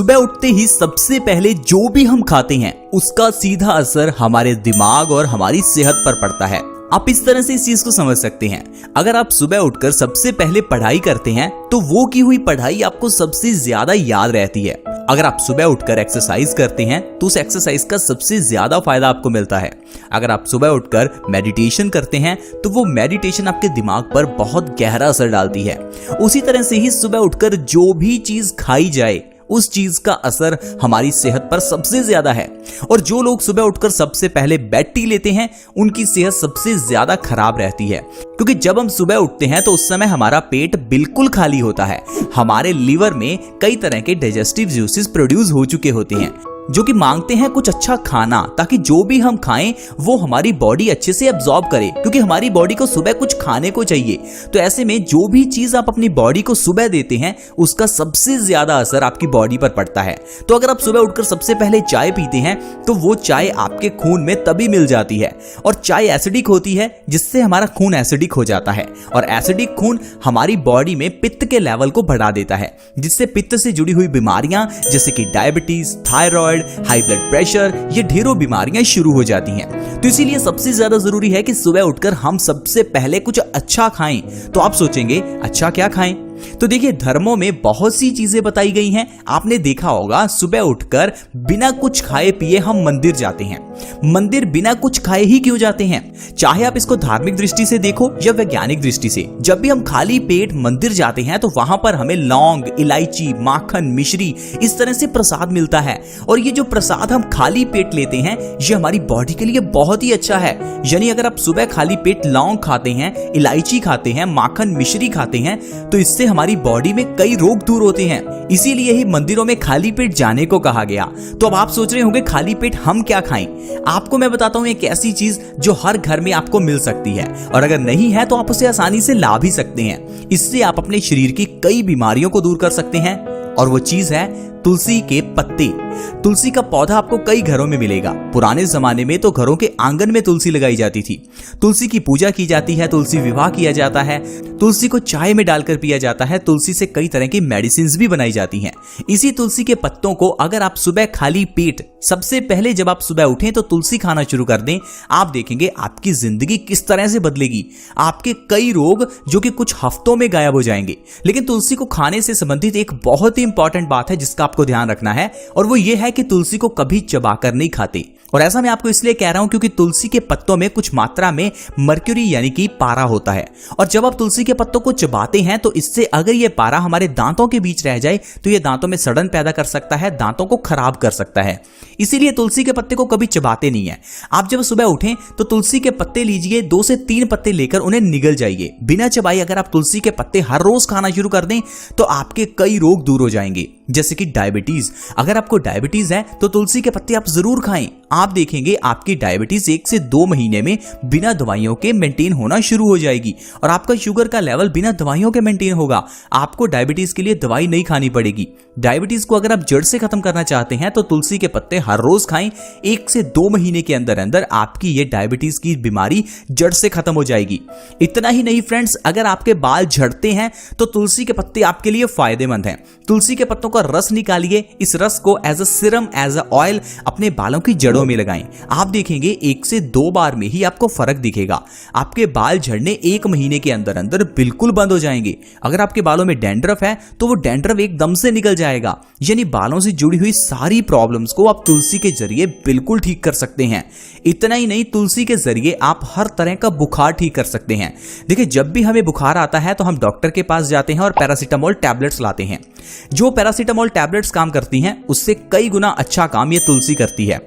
सुबह उठते ही सबसे पहले जो भी हम खाते हैं उसका सीधा असर हमारे दिमाग और हमारी सेहत पर पड़ता है। आप इस तरह से इस चीज को समझ सकते हैं। अगर आप सुबह उठकर सबसे पहले पढ़ाई करते हैं तो वो की हुई पढ़ाई आपको सबसे ज्यादा याद रहती है। अगर आप सुबह उठकर एक्सरसाइज करते हैं तो उस एक्सरसाइज का सबसे ज्यादा फायदा आपको मिलता है। अगर आप सुबह उठकर मेडिटेशन करते हैं तो वो मेडिटेशन आपके दिमाग पर बहुत गहरा असर डालती है। उसी तरह से ही सुबह उठकर जो भी चीज खाई जाए उस चीज का असर हमारी सेहत पर सबसे ज्यादा है। और जो लोग सुबह उठकर सबसे पहले बेड टी लेते हैं उनकी सेहत सबसे ज्यादा खराब रहती है, क्योंकि जब हम सुबह उठते हैं तो उस समय हमारा पेट बिल्कुल खाली होता है। हमारे लिवर में कई तरह के डाइजेस्टिव जूसेस प्रोड्यूस हो चुके होते हैं जो कि मांगते हैं कुछ अच्छा खाना, ताकि जो भी हम खाएं वो हमारी बॉडी अच्छे से एब्जॉर्ब करे, क्योंकि हमारी बॉडी को सुबह कुछ खाने को चाहिए। तो ऐसे में जो भी चीज आप अपनी बॉडी को सुबह देते हैं उसका सबसे ज्यादा असर आपकी बॉडी पर पड़ता है। तो अगर आप सुबह उठकर सबसे पहले चाय पीते हैं तो वो चाय आपके खून में तभी मिल जाती है, और चाय एसिडिक होती है जिससे हमारा खून एसिडिक हो जाता है, और एसिडिक खून हमारी बॉडी में पित्त के लेवल को बढ़ा देता है, जिससे पित्त से जुड़ी हुई बीमारियां जैसे कि diabetes, thyroid, high blood pressure, ये ढेरों बीमारियां शुरू हो जाती हैं। तो इसीलिए सबसे ज्यादा जरूरी है कि सुबह उठकर हम सबसे पहले कुछ अच्छा खाएं। तो आप सोचेंगे अच्छा क्या खाएं? तो देखिए, धर्मों में बहुत सी चीजें बताई गई हैं। आपने देखा होगा सुबह उठकर बिना कुछ खाए पिए हम मंदिर जाते हैं। मंदिर बिना कुछ खाए ही क्यों जाते हैं? चाहे आप इसको धार्मिक दृष्टि से देखो या वैज्ञानिक दृष्टि से, जब भी हम खाली पेट मंदिर जाते हैं तो वहां पर हमें लौंग, इलायची, माखन, मिश्री इस तरह से प्रसाद मिलता है। और ये जो प्रसाद हम खाली पेट लेते हैं ये हमारी बॉडी के लिए बहुत ही अच्छा है। यानी अगर आप सुबह खाली पेट लौंग खाते हैं, इलायची खाते हैं, माखन, मिश्री खाते हैं तो इससे हमारी बॉडी में कई रोग दूर होते हैं। इसीलिए ही मंदिरों में खाली पेट जाने को कहा गया। तो अब आप सोच रहे होंगे खाली पेट हम क्या खाएं? आपको मैं बताता हूं एक ऐसी चीज जो हर घर में आपको मिल सकती है, और अगर नहीं है तो आप उसे आसानी से ला भी सकते हैं। इससे आप अपने शरीर की कई बीमारियों को दूर कर सकते हैं, और वो चीज है तुलसी के पत्ते। तुलसी का पौधा आपको कई घरों में मिलेगा। पुराने जमाने में तो घरों के आंगन में तुलसी लगाई जाती थी। तुलसी की पूजा की जाती है, तुलसी विवाह किया जाता है, तुलसी को चाय में डालकर पिया जाता है, तुलसी से कई तरह की मेडिसिन भी बनाई जाती हैं। इसी तुलसी के पत्तों को अगर आप सुबह खाली पेट सबसे पहले जब आप सुबह उठें तो तुलसी खाना शुरू कर दें, आप देखेंगे आपकी जिंदगी किस तरह से बदलेगी। आपके कई रोग जो कि कुछ हफ्तों में गायब हो जाएंगे। लेकिन तुलसी को खाने से संबंधित एक बहुत ही इंपॉर्टेंट बात है जिसका आपको ध्यान रखना है, और वो ये है कि तुलसी को कभी चबाकर नहीं खाते। और ऐसा मैं आपको इसलिए कह रहा हूं क्योंकि तुलसी के पत्तों में कुछ मात्रा में मर्क्यूरी यानी कि पारा होता है, और जब आप तुलसी के पत्तों को चबाते हैं तो इससे अगर ये पारा हमारे दांतों के बीच रह जाए तो ये दांतों में सड़न पैदा कर सकता है, दांतों को खराब कर सकता है। इसीलिए तुलसी के पत्ते को कभी चबाते नहीं है। आप जब सुबह उठें तो तुलसी के पत्ते लीजिए, 2 से 3 पत्ते लेकर उन्हें निगल जाइए बिना चबाए। अगर आप तुलसी के पत्ते हर रोज खाना शुरू कर दें तो आपके कई रोग दूर हो जाएंगे, जैसे कि डायबिटीज। अगर आपको डायबिटीज है तो तुलसी के पत्ते आप जरूर खाएं। आप देखेंगे आपकी डायबिटीज 1 से 2 महीने में बिना दवाइयों के मेंटेन होना शुरू हो जाएगी, और आपका शुगर का लेवल बिना दवाइयों के मेंटेन होगा। आपको डायबिटीज के लिए दवाई नहीं खानी पड़ेगी। डायबिटीज को अगर आप जड़ से खत्म करना चाहते हैं तो तुलसी के पत्ते हर रोज खाएं। 1 से 2 महीने के अंदर अंदर आपकी ये डायबिटीज की बीमारी जड़ से खत्म हो जाएगी। इतना ही नहीं फ्रेंड्स, अगर आपके बाल झड़ते हैं तो तुलसी के पत्ते आपके लिए फायदेमंद हैं। तुलसी के पत्तों का रस निकालिए, इस रस को as a serum, as a oil अपने बालों की जड़ों में लगाएं। आप देखेंगे 1 से 2 बार में ही आपको फर्क दिखेगा। आपके बाल झड़ने 1 महीने के अंदर अंदर बिल्कुल बंद हो जाएंगे। अगर आपके बालों में डैंड्रफ है तो वो डैंड्रफ एकदम से निकल जाएगा। यानी बालों से जुड़ी हुई सारी प्रॉब्लम्स को आप तुलसी के जरिए बिल्कुल ठीक कर सकते हैं। इतना ही नहीं, तुलसी के जरिए आप हर तरह का बुखार ठीक कर सकते हैं। देखिए, जब भी हमें बुखार आता है तो हम डॉक्टर के पास जाते हैं और पैरासीटामोल टैबलेट्स लाते हैं। जो पैरासीटामोल टैबलेट्स काम करती हैं उससे कई गुना अच्छा काम ये तुलसी करती है।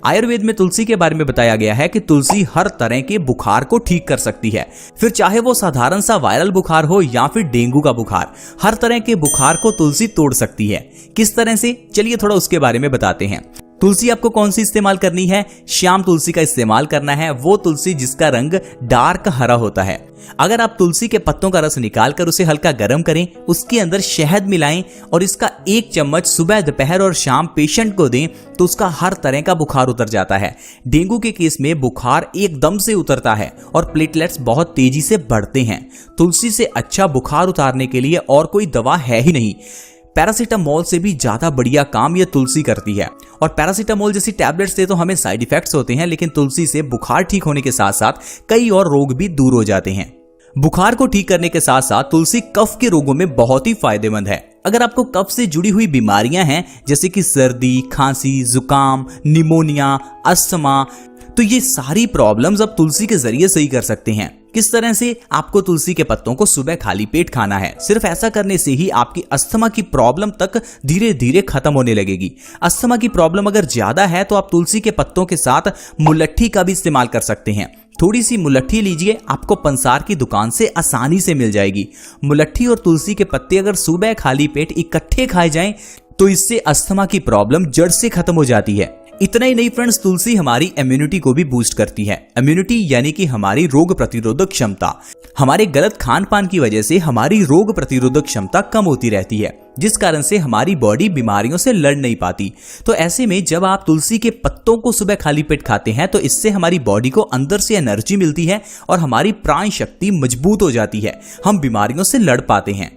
आयुर्वेद में तुलसी के बारे में बताया गया है कि तुलसी हर तरह के बुखार को ठीक कर सकती है। फिर चाहे वो साधारण सा वायरल बुखार हो या फिर डेंगू का बुखार, हर तरह के बुखार को तुलसी तोड़ सकती है। किस तरह से, चलिए थोड़ा उसके बारे में बताते हैं। तुलसी आपको कौन सी इस्तेमाल करनी है? श्याम तुलसी का इस्तेमाल करना है, वो तुलसी जिसका रंग डार्क हरा होता है। अगर आप तुलसी के पत्तों का रस निकालकर उसे हल्का गर्म करें, उसके अंदर शहद मिलाएं और इसका 1 चम्मच सुबह, दोपहर और शाम पेशेंट को दें तो उसका हर तरह का बुखार उतर जाता है। डेंगू के केस में बुखार एकदम से उतरता है और प्लेटलेट्स बहुत तेजी से बढ़ते हैं। तुलसी से अच्छा बुखार उतारने के लिए और कोई दवा है ही नहीं। पैरासीटामोल से भी ज्यादा बढ़िया काम ये तुलसी करती है। और पैरासीटामोल जैसी टैबलेट्स से तो हमें साइड इफेक्ट्स होते हैं, लेकिन तुलसी से बुखार ठीक होने के साथ साथ कई और रोग भी दूर हो जाते हैं। बुखार को ठीक करने के साथ साथ तुलसी कफ के रोगों में बहुत ही फायदेमंद है। अगर आपको कफ से जुड़ी हुई बीमारियां हैं जैसे कि सर्दी, खांसी, जुकाम, निमोनिया, अस्थमा, तो ये सारी प्रॉब्लम्स अब तुलसी के जरिए सही कर सकते हैं। किस तरह से? आपको तुलसी के पत्तों को सुबह खाली पेट खाना है। सिर्फ ऐसा करने से ही आपकी अस्थमा की प्रॉब्लम तक धीरे धीरे खत्म होने लगेगी। अस्थमा की प्रॉब्लम अगर ज्यादा है तो आप तुलसी के पत्तों के साथ मुलट्ठी का भी इस्तेमाल कर सकते हैं। थोड़ी सी मुलट्ठी लीजिए, आपको पंसार की दुकान से आसानी से मिल जाएगी। मुलट्ठी और तुलसी के पत्ते अगर सुबह खाली पेट इकट्ठे खाए जाएं तो इससे अस्थमा की प्रॉब्लम जड़ से खत्म हो जाती है। इतना ही नहीं फ्रेंड्स, तुलसी हमारी इम्यूनिटी को भी बूस्ट करती है। इम्यूनिटी यानी कि हमारी रोग प्रतिरोधक क्षमता। हमारे गलत खान पान की वजह से हमारी रोग प्रतिरोधक क्षमता कम होती रहती है, जिस कारण से हमारी बॉडी बीमारियों से लड़ नहीं पाती। तो ऐसे में जब आप तुलसी के पत्तों को सुबह खाली पेट खाते हैं तो इससे हमारी बॉडी को अंदर से एनर्जी मिलती है और हमारी प्राण शक्ति मजबूत हो जाती है। हम बीमारियों से लड़ पाते हैं।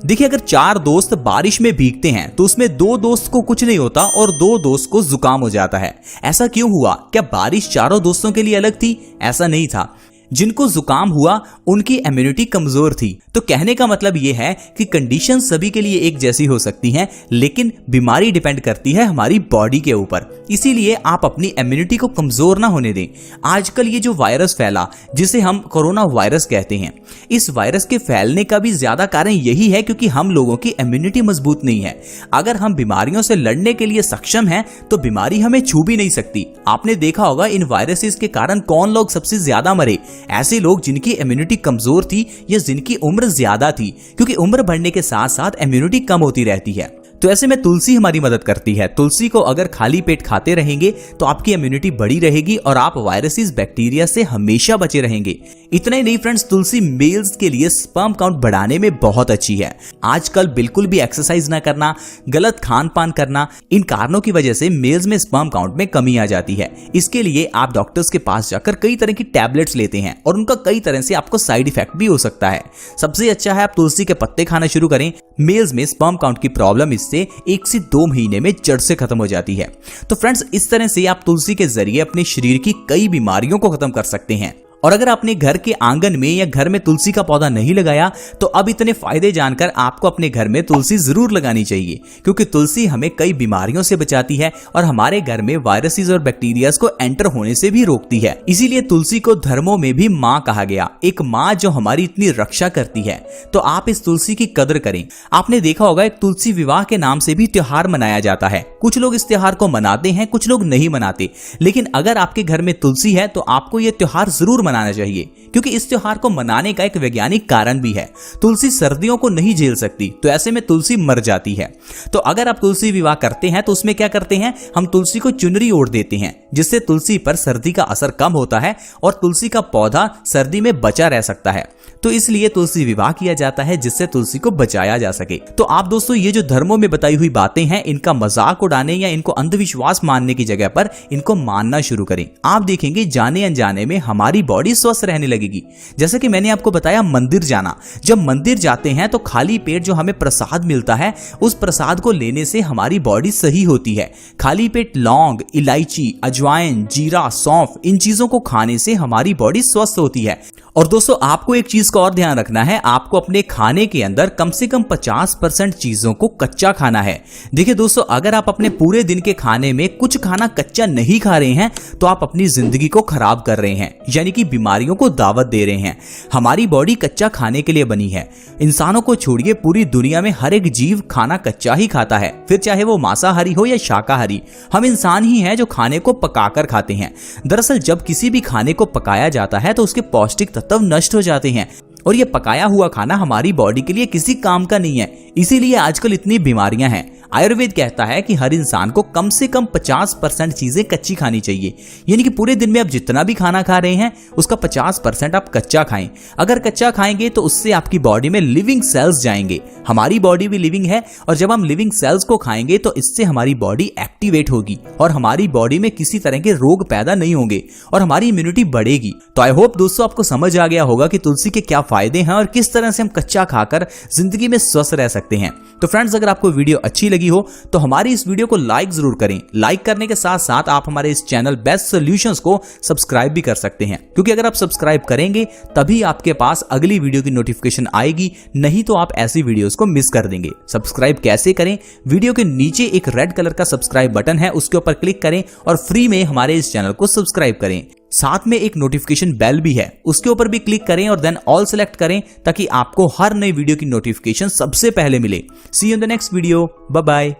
देखिए, अगर 4 दोस्त बारिश में भीगते हैं तो उसमें 2 दोस्त को कुछ नहीं होता और 2 दोस्त को जुकाम हो जाता है। ऐसा क्यों हुआ? क्या बारिश चारों दोस्तों के लिए अलग थी? ऐसा नहीं था। जिनको जुकाम हुआ उनकी इम्यूनिटी कमजोर थी। तो कहने का मतलब यह है कि कंडीशन सभी के लिए एक जैसी हो सकती हैं, लेकिन बीमारी डिपेंड करती है हमारी बॉडी के ऊपर। इसीलिए आप अपनी इम्यूनिटी को कमजोर ना होने दें। आजकल ये जो वायरस फैला, जिसे हम कोरोना वायरस कहते हैं, इस वायरस के फैलने का भी ज्यादा कारण यही है क्योंकि हम लोगों की इम्यूनिटी मजबूत नहीं है। अगर हम बीमारियों से लड़ने के लिए सक्षम हैं तो बीमारी हमें छू भी नहीं सकती। आपने देखा होगा इन वायरसेस के कारण कौन लोग सबसे ज्यादा मरे? ऐसे लोग जिनकी इम्यूनिटी कमजोर थी या जिनकी उम्र ज्यादा थी, क्योंकि उम्र बढ़ने के साथ साथ इम्यूनिटी कम होती रहती है। तो ऐसे में तुलसी हमारी मदद करती है। तुलसी को अगर खाली पेट खाते रहेंगे तो आपकी इम्यूनिटी बढ़ी रहेगी और आप वायरसेस, बैक्टीरिया से हमेशा बचे रहेंगे। इतना ही नहीं फ्रेंड्स, तुलसी मेल्स के लिए स्पर्म काउंट बढ़ाने में बहुत अच्छी है। आजकल बिल्कुल भी एक्सरसाइज ना करना, गलत खान पान करना, इन कारणों की वजह से मेल्स में स्पर्म काउंट में कमी आ जाती है। इसके लिए आप डॉक्टर्स के पास जाकर कई तरह की टैबलेट्स लेते हैं और उनका कई तरह से आपको साइड इफेक्ट भी हो सकता है। सबसे अच्छा है आप तुलसी के पत्ते खाना शुरू करें। मेल्स में स्पर्म काउंट की प्रॉब्लम इससे 1 से 2 महीने में जड़ से खत्म हो जाती है। तो फ्रेंड्स, इस तरह से आप तुलसी के जरिए अपने शरीर की कई बीमारियों को खत्म कर सकते हैं। और अगर आपने घर के आंगन में या घर में तुलसी का पौधा नहीं लगाया तो अब इतने फायदे जानकर आपको अपने घर में तुलसी जरूर लगानी चाहिए, क्योंकि तुलसी हमें कई बीमारियों से बचाती है और हमारे घर में वायरसेस और बैक्टीरियाज को एंटर होने से भी रोकती है। इसीलिए तुलसी को धर्मों में भी माँ कहा गया, एक माँ जो हमारी इतनी रक्षा करती है। तो आप इस तुलसी की कदर करें। आपने देखा होगा एक तुलसी विवाह के नाम से भी त्योहार मनाया जाता है। कुछ लोग इस त्योहार को मनाते हैं, कुछ लोग नहीं मनाते, लेकिन अगर आपके घर में तुलसी है तो आपको यह त्योहार जरूर मनाना चाहिए, क्योंकि इस त्योहार को मनाने का एक वैज्ञानिक कारण भी है। तुलसी सर्दियों को नहीं झेल सकती, तो ऐसे में तुलसी मर जाती है। तो अगर आप तुलसी विवाह करते हैं तो उसमें क्या करते हैं, हम तुलसी को चुनरी ओढ़ देते हैं, जिससे तुलसी पर सर्दी का असर कम होता है और तुलसी का पौधा सर्दी में बचा रह सकता है। तो इसलिए तुलसी विवाह किया जाता है, जिससे तुलसी को बचाया जा सके। तो आप दोस्तों, ये जो धर्मों में बताई हुई बातें हैं, इनका मजाक उड़ाने या इनको अंधविश्वास मानने की जगह पर इनको मानना शुरू करें। आप देखेंगे जाने अनजाने में हमारी बॉडी स्वस्थ रहने लगेगी। जैसे कि मैंने आपको बताया, मंदिर जाना। जब मंदिर जाते हैं तो खाली पेट जो हमें प्रसाद मिलता है, उस प्रसाद को लेने से हमारी बॉडी सही होती है। खाली पेट लौंग, इलायची, अजवाइन, जीरा, सौंफ, इन चीजों को खाने से हमारी बॉडी स्वस्थ होती है। और दोस्तों, आपको एक चीज का और ध्यान रखना है, आपको अपने खाने के अंदर कम से कम 50% चीजों को कच्चा खाना है। देखिए दोस्तों, अगर आप अपने पूरे दिन के खाने में कुछ खाना कच्चा नहीं खा रहे हैं तो आप अपनी जिंदगी को खराब कर रहे हैं, यानी कि बीमारियों को दावत दे रहे हैं। हमारी बॉडी कच्चा खाने के लिए बनी है। इंसानों को छोड़िए, पूरी दुनिया में हर एक जीव खाना कच्चा ही खाता है, फिर चाहे वो मांसाहारी हो या शाकाहारी। हम इंसान ही हैं जो खाने को पकाकर खाते हैं। दरअसल जब किसी भी खाने को पकाया जाता है तो उसके पौष्टिक तत्व नष्ट हो जाते हैं और ये पकाया हुआ खाना हमारी बॉडी के लिए किसी काम का नहीं है। इसीलिए आजकल इतनी बीमारियां हैं। आयुर्वेद कहता है कि हर इंसान को कम से कम 50% चीजें कच्ची खानी चाहिए, यानी कि पूरे दिन में आप जितना भी खाना खा रहे हैं उसका 50% आप कच्चा खाएं। अगर कच्चा खाएंगे तो उससे आपकी बॉडी में लिविंग सेल्स जाएंगे। हमारी बॉडी भी लिविंग है और जब हम लिविंग सेल्स को खाएंगे तो इससे हमारी बॉडी एक्टिवेट होगी और हमारी बॉडी में किसी तरह के रोग पैदा नहीं होंगे और हमारी इम्यूनिटी बढ़ेगी। तो आई होप दोस्तों आपको समझ आ गया होगा कि तुलसी के क्या फायदे हैं और किस तरह से हम कच्चा खाकर जिंदगी में स्वस्थ रह सकते हैं। तो फ्रेंड्स, अगर आपको वीडियो अच्छी लगी हो तो हमारी इस वीडियो को लाइक जरूर करें। लाइक करने के साथ साथ आप हमारे इस चैनल बेस्ट सॉल्यूशंस को सब्सक्राइब भी कर सकते हैं, क्योंकि अगर आप सब्सक्राइब करेंगे तभी आपके पास अगली वीडियो की नोटिफिकेशन आएगी, नहीं तो आप ऐसी वीडियोस को मिस कर देंगे। सब्सक्राइब कैसे करें? वीडियो के नीचे एक रेड कलर का सब्सक्राइब बटन है, उसके ऊपर क्लिक करें और फ्री में हमारे इस चैनल को सब्सक्राइब करें। साथ में एक नोटिफिकेशन बेल भी है, उसके ऊपर भी क्लिक करें और देन ऑल सेलेक्ट करें ताकि आपको हर नई वीडियो की नोटिफिकेशन सबसे पहले मिले। See you in the next video. Bye bye.